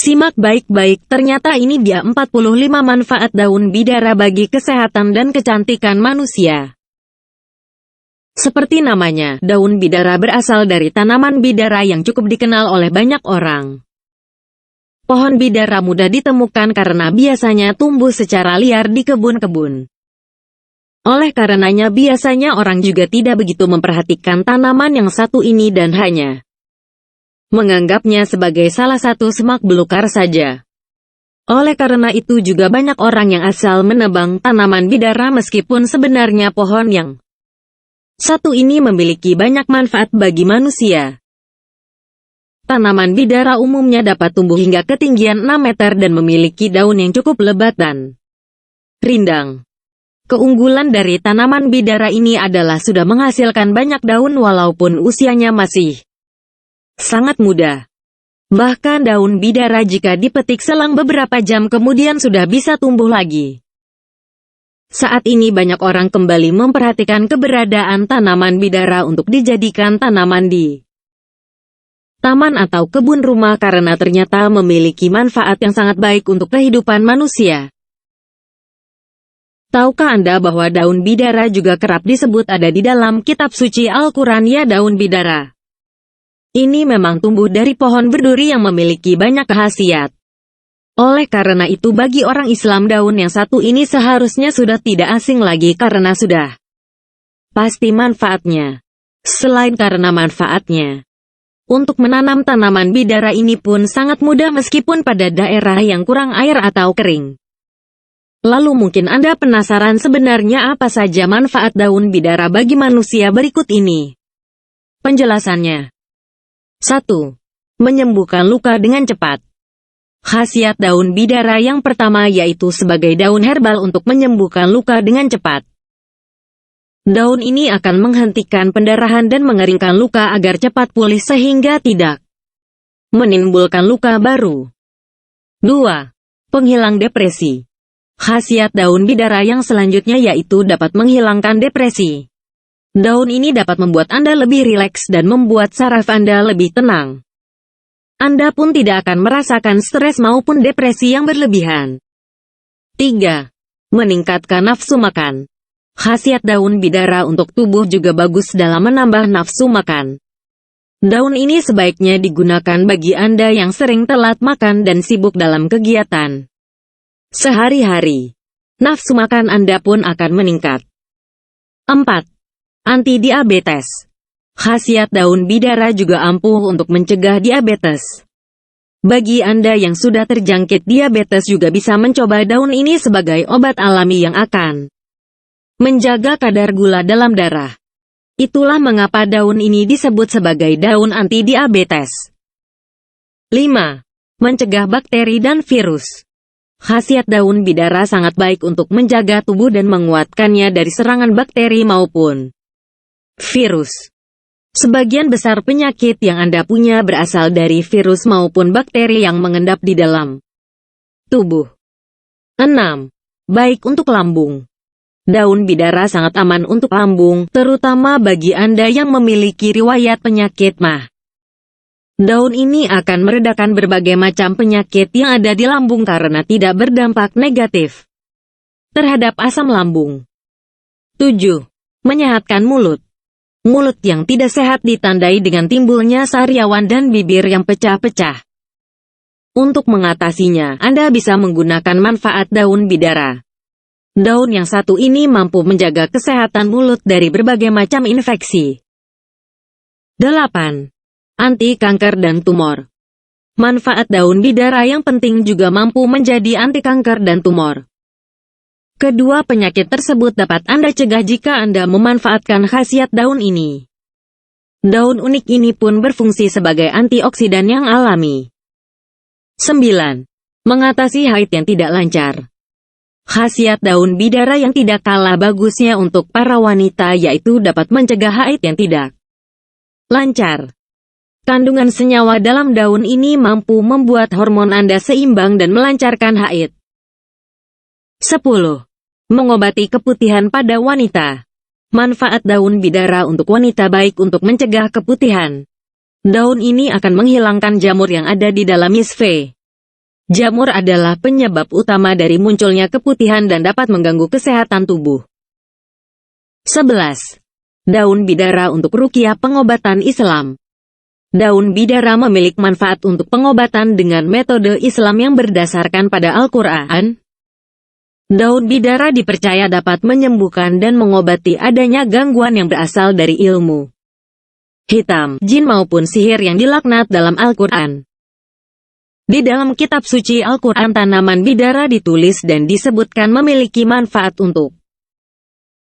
Simak baik-baik, ternyata ini dia 45 manfaat daun bidara bagi kesehatan dan kecantikan manusia. Seperti namanya, daun bidara berasal dari tanaman bidara yang cukup dikenal oleh banyak orang. Pohon bidara mudah ditemukan karena biasanya tumbuh secara liar di kebun-kebun. Oleh karenanya biasanya orang juga tidak begitu memperhatikan tanaman yang satu ini dan hanya menganggapnya sebagai salah satu semak belukar saja. Oleh karena itu juga banyak orang yang asal menebang tanaman bidara meskipun sebenarnya pohon yang satu ini memiliki banyak manfaat bagi manusia. Tanaman bidara umumnya dapat tumbuh hingga ketinggian 6 meter dan memiliki daun yang cukup lebat dan rindang. Keunggulan dari tanaman bidara ini adalah sudah menghasilkan banyak daun walaupun usianya masih sangat muda. Bahkan daun bidara jika dipetik selang beberapa jam kemudian sudah bisa tumbuh lagi. Saat ini banyak orang kembali memperhatikan keberadaan tanaman bidara untuk dijadikan tanaman di taman atau kebun rumah karena ternyata memiliki manfaat yang sangat baik untuk kehidupan manusia. Tahukah Anda bahwa daun bidara juga kerap disebut ada di dalam kitab suci Al-Quran? Ya, daun bidara ini memang tumbuh dari pohon berduri yang memiliki banyak khasiat. Oleh karena itu bagi orang Islam daun yang satu ini seharusnya sudah tidak asing lagi karena sudah pasti manfaatnya. Selain karena manfaatnya, untuk menanam tanaman bidara ini pun sangat mudah meskipun pada daerah yang kurang air atau kering. Lalu mungkin Anda penasaran sebenarnya apa saja manfaat daun bidara bagi manusia? Berikut ini penjelasannya. 1. Menyembuhkan luka dengan cepat. Khasiat daun bidara yang pertama yaitu sebagai daun herbal untuk menyembuhkan luka dengan cepat. Daun ini akan menghentikan pendarahan dan mengeringkan luka agar cepat pulih sehingga tidak menimbulkan luka baru. 2. Penghilang depresi. Khasiat daun bidara yang selanjutnya yaitu dapat menghilangkan depresi. Daun ini dapat membuat Anda lebih rileks dan membuat saraf Anda lebih tenang. Anda pun tidak akan merasakan stres maupun depresi yang berlebihan. 3. Meningkatkan nafsu makan. Khasiat daun bidara untuk tubuh juga bagus dalam menambah nafsu makan. Daun ini sebaiknya digunakan bagi Anda yang sering telat makan dan sibuk dalam kegiatan sehari-hari. Nafsu makan Anda pun akan meningkat. 4. Anti-diabetes. Khasiat daun bidara juga ampuh untuk mencegah diabetes. Bagi Anda yang sudah terjangkit diabetes juga bisa mencoba daun ini sebagai obat alami yang akan menjaga kadar gula dalam darah. Itulah mengapa daun ini disebut sebagai daun anti-diabetes. 5. Mencegah bakteri dan virus. Khasiat daun bidara sangat baik untuk menjaga tubuh dan menguatkannya dari serangan bakteri maupun virus. Sebagian besar penyakit yang Anda punya berasal dari virus maupun bakteri yang mengendap di dalam tubuh. 6. Baik untuk lambung. Daun bidara sangat aman untuk lambung, terutama bagi Anda yang memiliki riwayat penyakit MAH. Daun ini akan meredakan berbagai macam penyakit yang ada di lambung karena tidak berdampak negatif terhadap asam lambung. 7. Menyehatkan mulut. Mulut yang tidak sehat ditandai dengan timbulnya sariawan dan bibir yang pecah-pecah. Untuk mengatasinya, Anda bisa menggunakan manfaat daun bidara. Daun yang satu ini mampu menjaga kesehatan mulut dari berbagai macam infeksi. 8. Anti kanker dan tumor. Manfaat daun bidara yang penting juga mampu menjadi anti kanker dan tumor. Kedua penyakit tersebut dapat Anda cegah jika Anda memanfaatkan khasiat daun ini. Daun unik ini pun berfungsi sebagai antioksidan yang alami. 9. Mengatasi haid yang tidak lancar. Khasiat daun bidara yang tidak kalah bagusnya untuk para wanita yaitu dapat mencegah haid yang tidak lancar. Kandungan senyawa dalam daun ini mampu membuat hormon Anda seimbang dan melancarkan haid. 10. Mengobati keputihan pada wanita. Manfaat daun bidara untuk wanita baik untuk mencegah keputihan. Daun ini akan menghilangkan jamur yang ada di dalam misve. Jamur adalah penyebab utama dari munculnya keputihan dan dapat mengganggu kesehatan tubuh. 11. Daun bidara untuk ruqyah pengobatan Islam. Daun bidara memiliki manfaat untuk pengobatan dengan metode Islam yang berdasarkan pada Al-Quran. Daun bidara dipercaya dapat menyembuhkan dan mengobati adanya gangguan yang berasal dari ilmu hitam, jin maupun sihir yang dilaknat dalam Al-Quran. Di dalam kitab suci Al-Quran tanaman bidara ditulis dan disebutkan memiliki manfaat untuk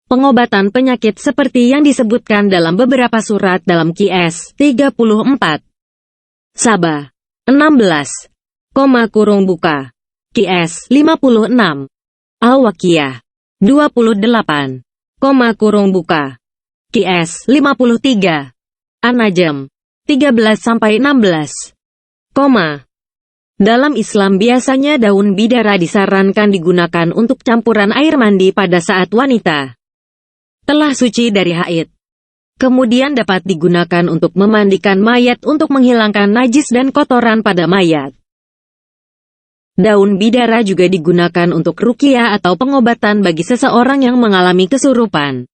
pengobatan penyakit seperti yang disebutkan dalam beberapa surat dalam Qs 34. Saba 16. Qs 56. Al-Waqiah 28. Qs 53. An-Najm 13-16. Dalam Islam biasanya daun bidara disarankan digunakan untuk campuran air mandi pada saat wanita telah suci dari haid. Kemudian dapat digunakan untuk memandikan mayat untuk menghilangkan najis dan kotoran pada mayat. Daun bidara juga digunakan untuk ruqyah atau pengobatan bagi seseorang yang mengalami kesurupan.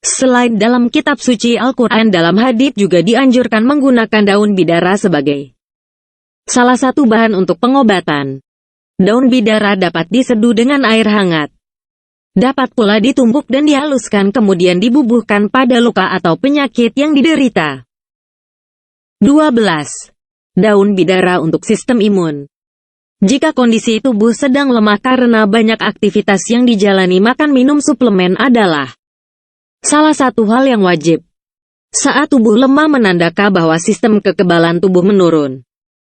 Selain dalam kitab suci Al-Quran, dalam hadits juga dianjurkan menggunakan daun bidara sebagai salah satu bahan untuk pengobatan. Daun bidara dapat diseduh dengan air hangat. Dapat pula ditumbuk dan dihaluskan kemudian dibubuhkan pada luka atau penyakit yang diderita. 12. Daun bidara untuk sistem imun. Jika kondisi tubuh sedang lemah karena banyak aktivitas yang dijalani, makan minum suplemen adalah salah satu hal yang wajib. Saat tubuh lemah menandakan bahwa sistem kekebalan tubuh menurun.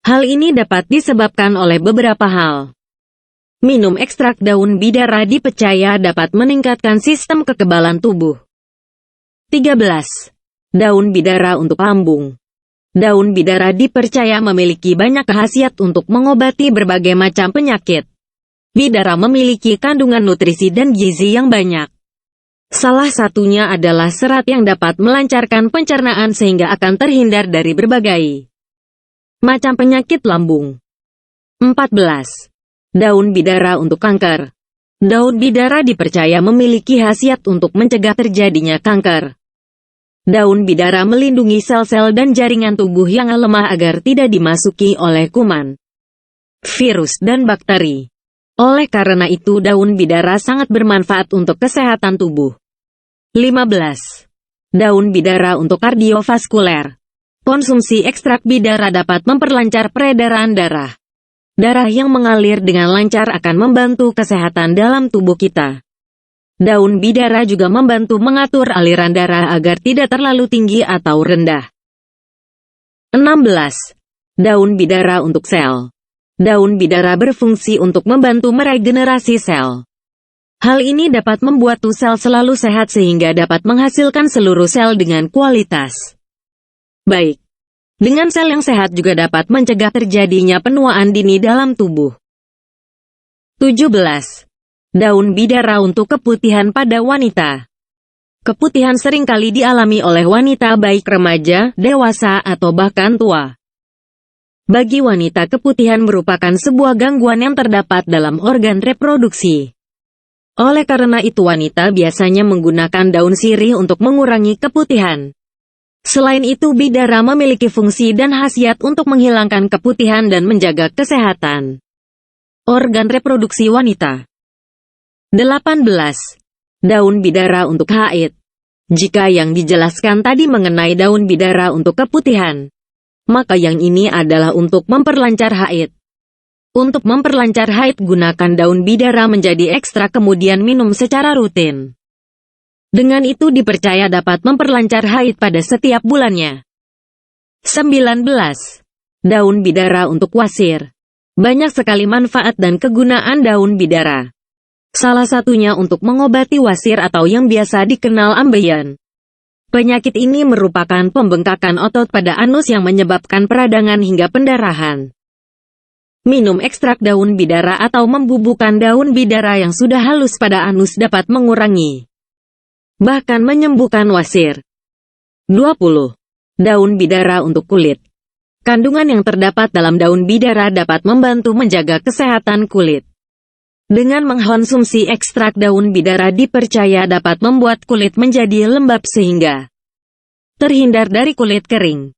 Hal ini dapat disebabkan oleh beberapa hal. Minum ekstrak daun bidara dipercaya dapat meningkatkan sistem kekebalan tubuh. 13. Daun bidara untuk lambung. Daun bidara dipercaya memiliki banyak khasiat untuk mengobati berbagai macam penyakit. Bidara memiliki kandungan nutrisi dan gizi yang banyak. Salah satunya adalah serat yang dapat melancarkan pencernaan sehingga akan terhindar dari berbagai macam penyakit lambung. 14. Daun bidara untuk kanker. Daun bidara dipercaya memiliki khasiat untuk mencegah terjadinya kanker. Daun bidara melindungi sel-sel dan jaringan tubuh yang lemah agar tidak dimasuki oleh kuman, virus, dan bakteri. Oleh karena itu daun bidara sangat bermanfaat untuk kesehatan tubuh. 15. Daun bidara untuk kardiovaskuler. Konsumsi ekstrak bidara dapat memperlancar peredaran darah. Darah yang mengalir dengan lancar akan membantu kesehatan dalam tubuh kita. Daun bidara juga membantu mengatur aliran darah agar tidak terlalu tinggi atau rendah. 16. Daun bidara untuk sel. Daun bidara berfungsi untuk membantu meregenerasi sel. Hal ini dapat membuat sel selalu sehat sehingga dapat menghasilkan seluruh sel dengan kualitas baik. Dengan sel yang sehat juga dapat mencegah terjadinya penuaan dini dalam tubuh. 17. Daun bidara untuk keputihan pada wanita. Keputihan seringkali dialami oleh wanita baik remaja, dewasa, atau bahkan tua. Bagi wanita, keputihan merupakan sebuah gangguan yang terdapat dalam organ reproduksi. Oleh karena itu wanita biasanya menggunakan daun sirih untuk mengurangi keputihan. Selain itu bidara memiliki fungsi dan khasiat untuk menghilangkan keputihan dan menjaga kesehatan organ reproduksi wanita. 18. Daun bidara untuk haid. Jika yang dijelaskan tadi mengenai daun bidara untuk keputihan, maka yang ini adalah untuk memperlancar haid. Untuk memperlancar haid gunakan daun bidara menjadi ekstrak kemudian minum secara rutin. Dengan itu dipercaya dapat memperlancar haid pada setiap bulannya. 19. Daun bidara untuk wasir. Banyak sekali manfaat dan kegunaan daun bidara. Salah satunya untuk mengobati wasir atau yang biasa dikenal ambeien. Penyakit ini merupakan pembengkakan otot pada anus yang menyebabkan peradangan hingga pendarahan. Minum ekstrak daun bidara atau membubukkan daun bidara yang sudah halus pada anus dapat mengurangi bahkan menyembuhkan wasir. 20. Daun bidara untuk kulit. Kandungan yang terdapat dalam daun bidara dapat membantu menjaga kesehatan kulit. Dengan mengkonsumsi ekstrak daun bidara dipercaya dapat membuat kulit menjadi lembab sehingga terhindar dari kulit kering.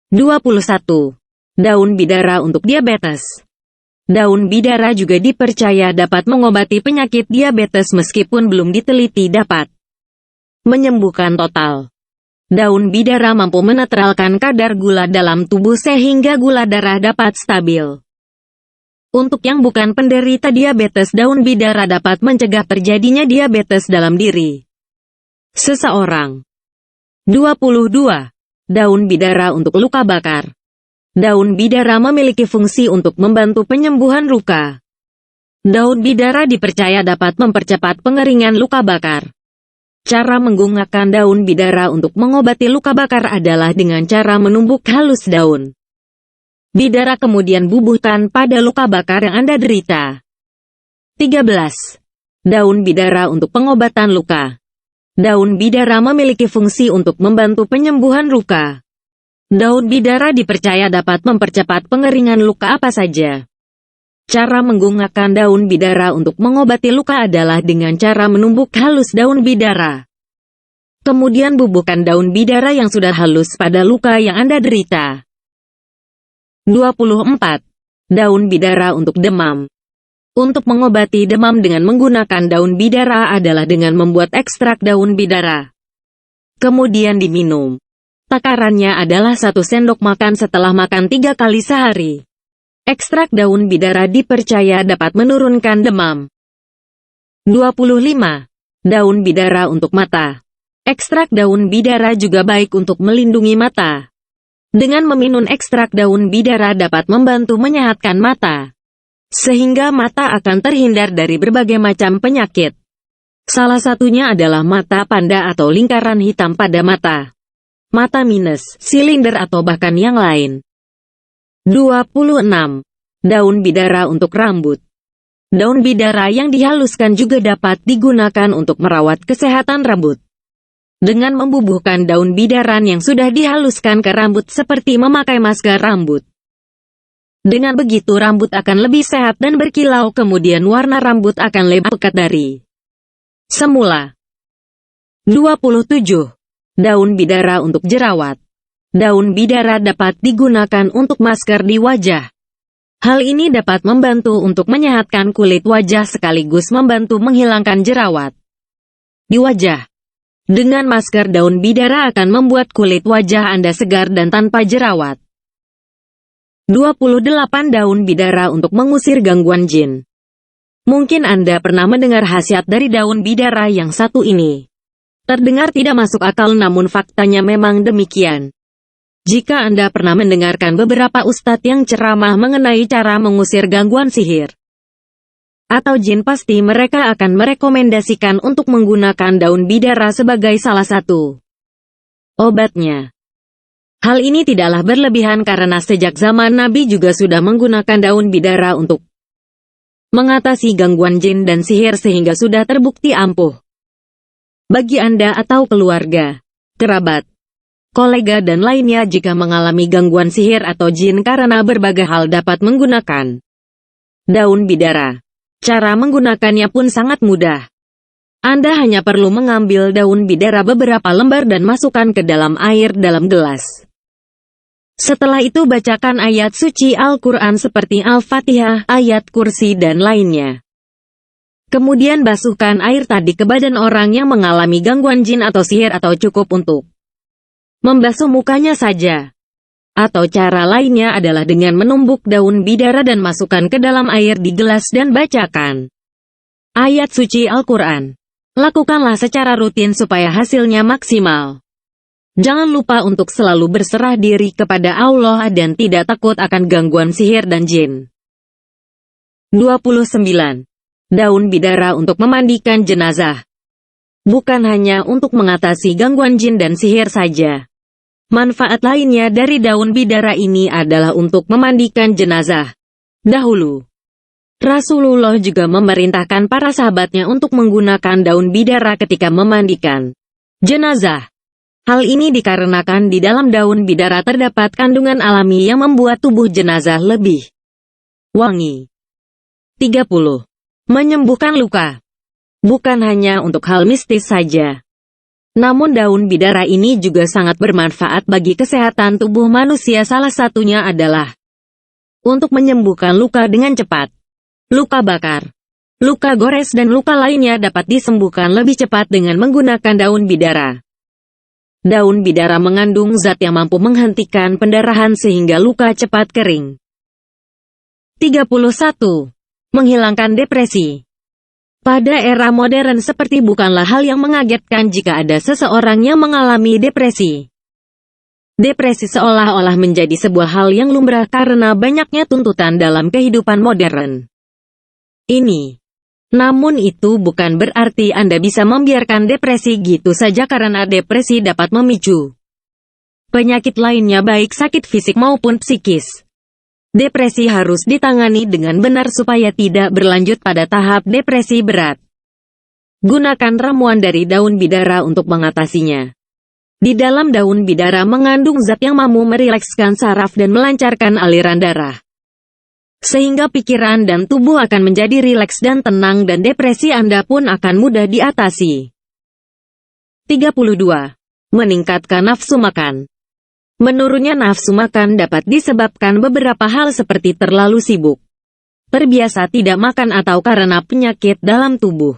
21. Daun bidara untuk diabetes. Daun bidara juga dipercaya dapat mengobati penyakit diabetes meskipun belum diteliti dapat menyembuhkan total. Daun bidara mampu menetralkan kadar gula dalam tubuh sehingga gula darah dapat stabil. Untuk yang bukan penderita diabetes, daun bidara dapat mencegah terjadinya diabetes dalam diri seseorang. 22. Daun bidara untuk luka bakar. Daun bidara memiliki fungsi untuk membantu penyembuhan luka. Daun bidara dipercaya dapat mempercepat pengeringan luka bakar. Cara menggunakan daun bidara untuk mengobati luka bakar adalah dengan cara menumbuk halus daun bidara kemudian bubuhkan pada luka bakar yang Anda derita. 13. Daun bidara untuk pengobatan luka. Daun bidara memiliki fungsi untuk membantu penyembuhan luka. Daun bidara dipercaya dapat mempercepat pengeringan luka apa saja. Cara menggunakan daun bidara untuk mengobati luka adalah dengan cara menumbuk halus daun bidara. Kemudian bubuhkan daun bidara yang sudah halus pada luka yang Anda derita. 24. Daun bidara untuk demam. Untuk mengobati demam dengan menggunakan daun bidara adalah dengan membuat ekstrak daun bidara. Kemudian diminum. Takarannya adalah 1 sendok makan setelah makan 3 kali sehari. Ekstrak daun bidara dipercaya dapat menurunkan demam. 25. Daun bidara untuk mata. Ekstrak daun bidara juga baik untuk melindungi mata. Dengan meminum ekstrak daun bidara dapat membantu menyehatkan mata, sehingga mata akan terhindar dari berbagai macam penyakit. Salah satunya adalah mata panda atau lingkaran hitam pada mata, mata minus, silinder atau bahkan yang lain. 26. Daun bidara untuk rambut. Daun bidara yang dihaluskan juga dapat digunakan untuk merawat kesehatan rambut. Dengan membubuhkan daun bidaran yang sudah dihaluskan ke rambut seperti memakai masker rambut. Dengan begitu rambut akan lebih sehat dan berkilau, kemudian warna rambut akan lebih pekat dari semula. 27. Daun bidara untuk jerawat. Daun bidara dapat digunakan untuk masker di wajah. Hal ini dapat membantu untuk menyehatkan kulit wajah sekaligus membantu menghilangkan jerawat di wajah. Dengan masker daun bidara akan membuat kulit wajah Anda segar dan tanpa jerawat. 28. Daun bidara untuk mengusir gangguan jin. Mungkin Anda pernah mendengar khasiat dari daun bidara yang satu ini. Terdengar tidak masuk akal, namun faktanya memang demikian. Jika Anda pernah mendengarkan beberapa ustadz yang ceramah mengenai cara mengusir gangguan sihir atau jin, pasti mereka akan merekomendasikan untuk menggunakan daun bidara sebagai salah satu obatnya. Hal ini tidaklah berlebihan karena sejak zaman Nabi juga sudah menggunakan daun bidara untuk mengatasi gangguan jin dan sihir sehingga sudah terbukti ampuh. Bagi Anda atau keluarga, kerabat, kolega dan lainnya jika mengalami gangguan sihir atau jin karena berbagai hal dapat menggunakan daun bidara. Cara menggunakannya pun sangat mudah. Anda hanya perlu mengambil daun bidara beberapa lembar dan masukkan ke dalam air dalam gelas. Setelah itu bacakan ayat suci Al-Quran seperti Al-Fatihah, ayat kursi dan lainnya. Kemudian basuhkan air tadi ke badan orang yang mengalami gangguan jin atau sihir atau cukup untuk membasuh mukanya saja. Atau cara lainnya adalah dengan menumbuk daun bidara dan masukkan ke dalam air di gelas dan bacakan ayat suci Al-Quran. Lakukanlah secara rutin supaya hasilnya maksimal. Jangan lupa untuk selalu berserah diri kepada Allah dan tidak takut akan gangguan sihir dan jin. 29. Daun bidara untuk memandikan jenazah. Bukan hanya untuk mengatasi gangguan jin dan sihir saja. Manfaat lainnya dari daun bidara ini adalah untuk memandikan jenazah. Dahulu, Rasulullah juga memerintahkan para sahabatnya untuk menggunakan daun bidara ketika memandikan jenazah. Hal ini dikarenakan di dalam daun bidara terdapat kandungan alami yang membuat tubuh jenazah lebih wangi. 30. Menyembuhkan luka. Bukan hanya untuk hal mistis saja. Namun daun bidara ini juga sangat bermanfaat bagi kesehatan tubuh manusia. Salah satunya adalah untuk menyembuhkan luka dengan cepat. Luka bakar, luka gores dan luka lainnya dapat disembuhkan lebih cepat dengan menggunakan daun bidara. Daun bidara mengandung zat yang mampu menghentikan pendarahan sehingga luka cepat kering. 31. Menghilangkan depresi. Pada era modern seperti bukanlah hal yang mengagetkan jika ada seseorang yang mengalami depresi. Depresi seolah-olah menjadi sebuah hal yang lumrah karena banyaknya tuntutan dalam kehidupan modern ini. Namun itu bukan berarti Anda bisa membiarkan depresi gitu saja karena depresi dapat memicu penyakit lainnya baik sakit fisik maupun psikis. Depresi harus ditangani dengan benar supaya tidak berlanjut pada tahap depresi berat. Gunakan ramuan dari daun bidara untuk mengatasinya. Di dalam daun bidara mengandung zat yang mampu merilekskan saraf dan melancarkan aliran darah. Sehingga pikiran dan tubuh akan menjadi rileks dan tenang dan depresi Anda pun akan mudah diatasi. 32. Meningkatkan nafsu makan. Menurunnya nafsu makan dapat disebabkan beberapa hal seperti terlalu sibuk, terbiasa tidak makan atau karena penyakit dalam tubuh.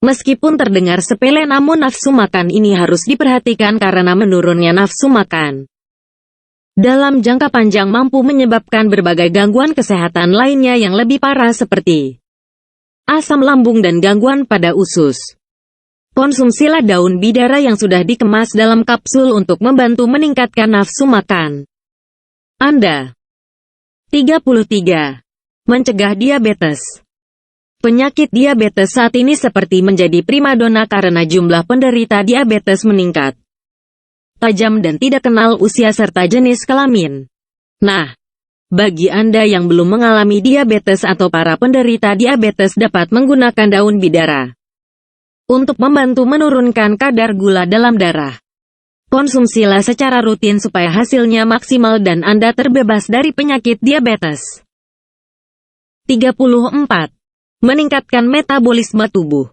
Meskipun terdengar sepele namun nafsu makan ini harus diperhatikan karena menurunnya nafsu makan dalam jangka panjang mampu menyebabkan berbagai gangguan kesehatan lainnya yang lebih parah seperti asam lambung dan gangguan pada usus. Konsumsilah daun bidara yang sudah dikemas dalam kapsul untuk membantu meningkatkan nafsu makan Anda. 33. Mencegah diabetes. Penyakit diabetes saat ini seperti menjadi primadona karena jumlah penderita diabetes meningkat tajam dan tidak kenal usia serta jenis kelamin. Nah, bagi Anda yang belum mengalami diabetes atau para penderita diabetes dapat menggunakan daun bidara untuk membantu menurunkan kadar gula dalam darah. Konsumsilah secara rutin supaya hasilnya maksimal dan Anda terbebas dari penyakit diabetes. 34. Meningkatkan metabolisme tubuh.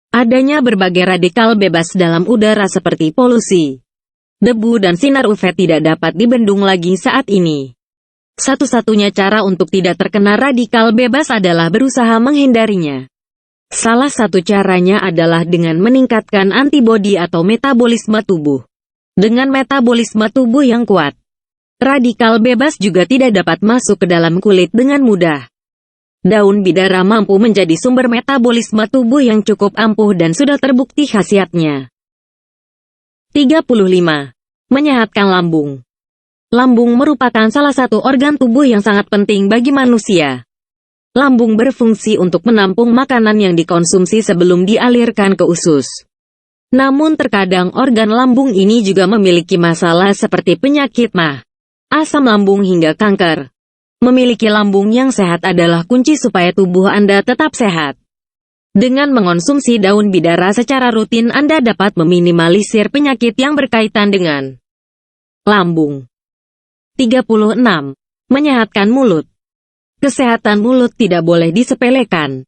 Adanya berbagai radikal bebas dalam udara seperti polusi, debu dan sinar UV tidak dapat dibendung lagi saat ini. Satu-satunya cara untuk tidak terkena radikal bebas adalah berusaha menghindarinya. Salah satu caranya adalah dengan meningkatkan antibodi atau metabolisme tubuh. Dengan metabolisme tubuh yang kuat, radikal bebas juga tidak dapat masuk ke dalam kulit dengan mudah. Daun bidara mampu menjadi sumber metabolisme tubuh yang cukup ampuh dan sudah terbukti khasiatnya. 35. Menyehatkan lambung. Lambung merupakan salah satu organ tubuh yang sangat penting bagi manusia. Lambung berfungsi untuk menampung makanan yang dikonsumsi sebelum dialirkan ke usus. Namun terkadang organ lambung ini juga memiliki masalah seperti penyakit MAH, asam lambung hingga kanker. Memiliki lambung yang sehat adalah kunci supaya tubuh Anda tetap sehat. Dengan mengonsumsi daun bidara secara rutin Anda dapat meminimalisir penyakit yang berkaitan dengan lambung. 36. Menyehatkan mulut. Kesehatan mulut tidak boleh disepelekan.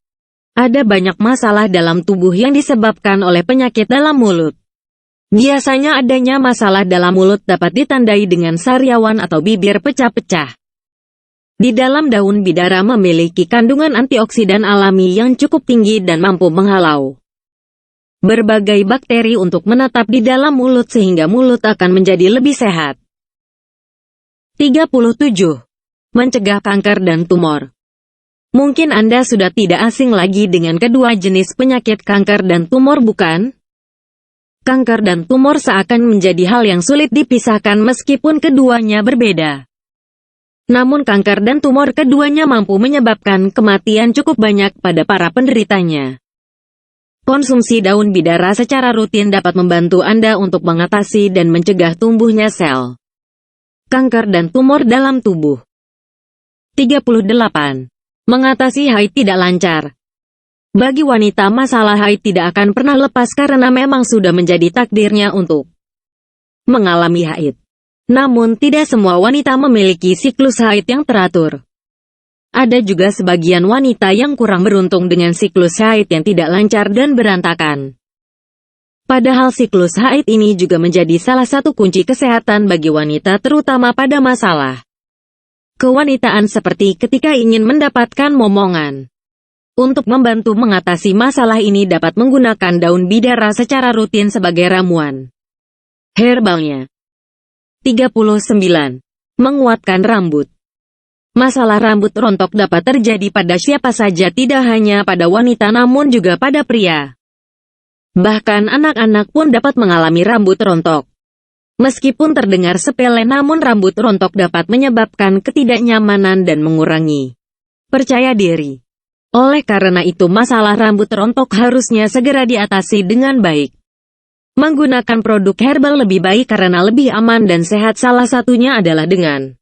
Ada banyak masalah dalam tubuh yang disebabkan oleh penyakit dalam mulut. Biasanya adanya masalah dalam mulut dapat ditandai dengan sariawan atau bibir pecah-pecah. Di dalam daun bidara memiliki kandungan antioksidan alami yang cukup tinggi dan mampu menghalau berbagai bakteri untuk menetap di dalam mulut sehingga mulut akan menjadi lebih sehat. 37. Mencegah kanker dan tumor. Mungkin Anda sudah tidak asing lagi dengan kedua jenis penyakit kanker dan tumor, bukan? Kanker dan tumor seakan menjadi hal yang sulit dipisahkan meskipun keduanya berbeda. Namun kanker dan tumor keduanya mampu menyebabkan kematian cukup banyak pada para penderitanya. Konsumsi daun bidara secara rutin dapat membantu Anda untuk mengatasi dan mencegah tumbuhnya sel kanker dan tumor dalam tubuh. 38. Mengatasi haid tidak lancar. Bagi wanita masalah haid tidak akan pernah lepas karena memang sudah menjadi takdirnya untuk mengalami haid. Namun tidak semua wanita memiliki siklus haid yang teratur. Ada juga sebagian wanita yang kurang beruntung dengan siklus haid yang tidak lancar dan berantakan. Padahal siklus haid ini juga menjadi salah satu kunci kesehatan bagi wanita terutama pada masalah kewanitaan seperti ketika ingin mendapatkan momongan. Untuk membantu mengatasi masalah ini dapat menggunakan daun bidara secara rutin sebagai ramuan herbalnya. 39. Menguatkan rambut. Masalah rambut rontok dapat terjadi pada siapa saja, tidak hanya pada wanita namun juga pada pria. Bahkan anak-anak pun dapat mengalami rambut rontok. Meskipun terdengar sepele namun rambut rontok dapat menyebabkan ketidaknyamanan dan mengurangi percaya diri. Oleh karena itu masalah rambut rontok harusnya segera diatasi dengan baik. Menggunakan produk herbal lebih baik karena lebih aman dan sehat, salah satunya adalah dengan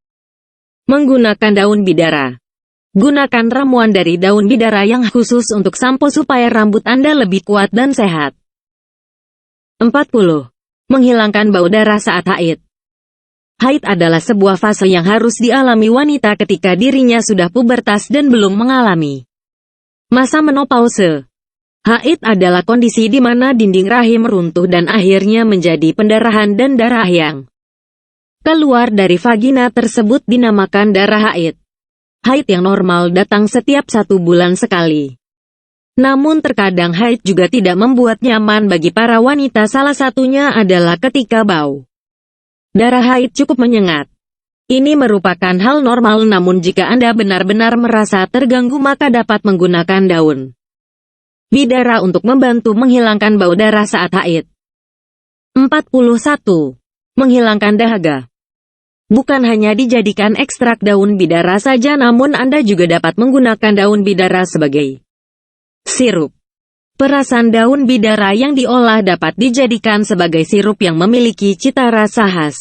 menggunakan daun bidara. Gunakan ramuan dari daun bidara yang khusus untuk sampo supaya rambut Anda lebih kuat dan sehat. 40. Menghilangkan bau darah saat haid. Haid adalah sebuah fase yang harus dialami wanita ketika dirinya sudah pubertas dan belum mengalami masa menopause. Haid adalah kondisi di mana dinding rahim runtuh dan akhirnya menjadi pendarahan dan darah yang keluar dari vagina tersebut dinamakan darah haid. Haid yang normal datang setiap 1 bulan sekali. Namun terkadang haid juga tidak membuat nyaman bagi para wanita, salah satunya adalah ketika bau darah haid cukup menyengat. Ini merupakan hal normal, namun jika Anda benar-benar merasa terganggu maka dapat menggunakan daun bidara untuk membantu menghilangkan bau darah saat haid. 41. Menghilangkan dahaga. Bukan hanya dijadikan ekstrak daun bidara saja namun Anda juga dapat menggunakan daun bidara sebagai sirup. Perasan daun bidara yang diolah dapat dijadikan sebagai sirup yang memiliki cita rasa khas.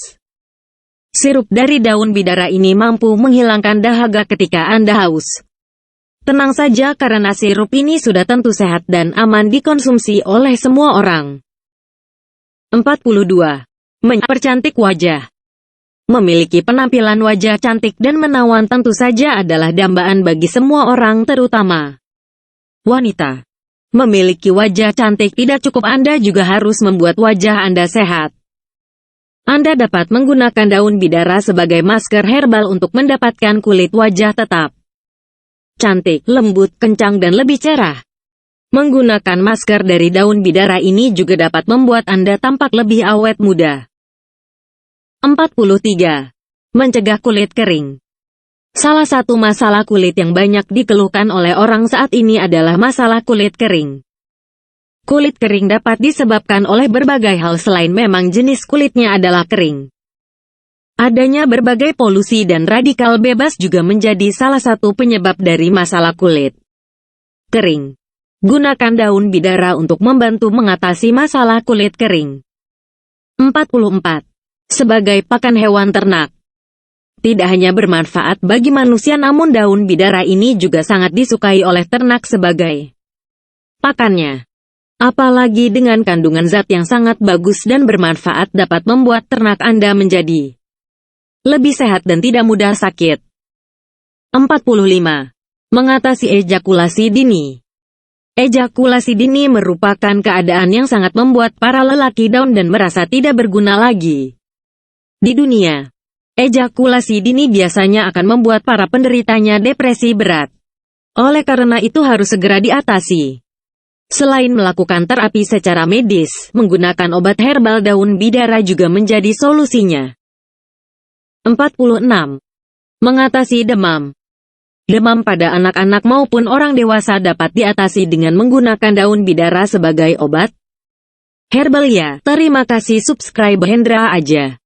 Sirup dari daun bidara ini mampu menghilangkan dahaga ketika Anda haus. Tenang saja karena sirup ini sudah tentu sehat dan aman dikonsumsi oleh semua orang. 42. Mempercantik wajah. Memiliki penampilan wajah cantik dan menawan tentu saja adalah dambaan bagi semua orang terutama wanita. Memiliki wajah cantik tidak cukup, Anda juga harus membuat wajah Anda sehat. Anda dapat menggunakan daun bidara sebagai masker herbal untuk mendapatkan kulit wajah tetap cantik, lembut, kencang, dan lebih cerah. Menggunakan masker dari daun bidara ini juga dapat membuat Anda tampak lebih awet muda. 43. Mencegah kulit kering. Salah satu masalah kulit yang banyak dikeluhkan oleh orang saat ini adalah masalah kulit kering. Kulit kering dapat disebabkan oleh berbagai hal selain memang jenis kulitnya adalah kering. Adanya berbagai polusi dan radikal bebas juga menjadi salah satu penyebab dari masalah kulit kering. Gunakan daun bidara untuk membantu mengatasi masalah kulit kering. 44. Sebagai pakan hewan ternak. Tidak hanya bermanfaat bagi manusia namun daun bidara ini juga sangat disukai oleh ternak sebagai pakannya. Apalagi dengan kandungan zat yang sangat bagus dan bermanfaat dapat membuat ternak Anda menjadi lebih sehat dan tidak mudah sakit. 45. Mengatasi ejakulasi dini. Ejakulasi dini merupakan keadaan yang sangat membuat para lelaki down dan merasa tidak berguna lagi di dunia. Ejakulasi dini biasanya akan membuat para penderitanya depresi berat. Oleh karena itu harus segera diatasi. Selain melakukan terapi secara medis, menggunakan obat herbal daun bidara juga menjadi solusinya. 46. Mengatasi demam. Demam pada anak-anak maupun orang dewasa dapat diatasi dengan menggunakan daun bidara sebagai obat herbal ya. Terima kasih, subscribe Hendra aja.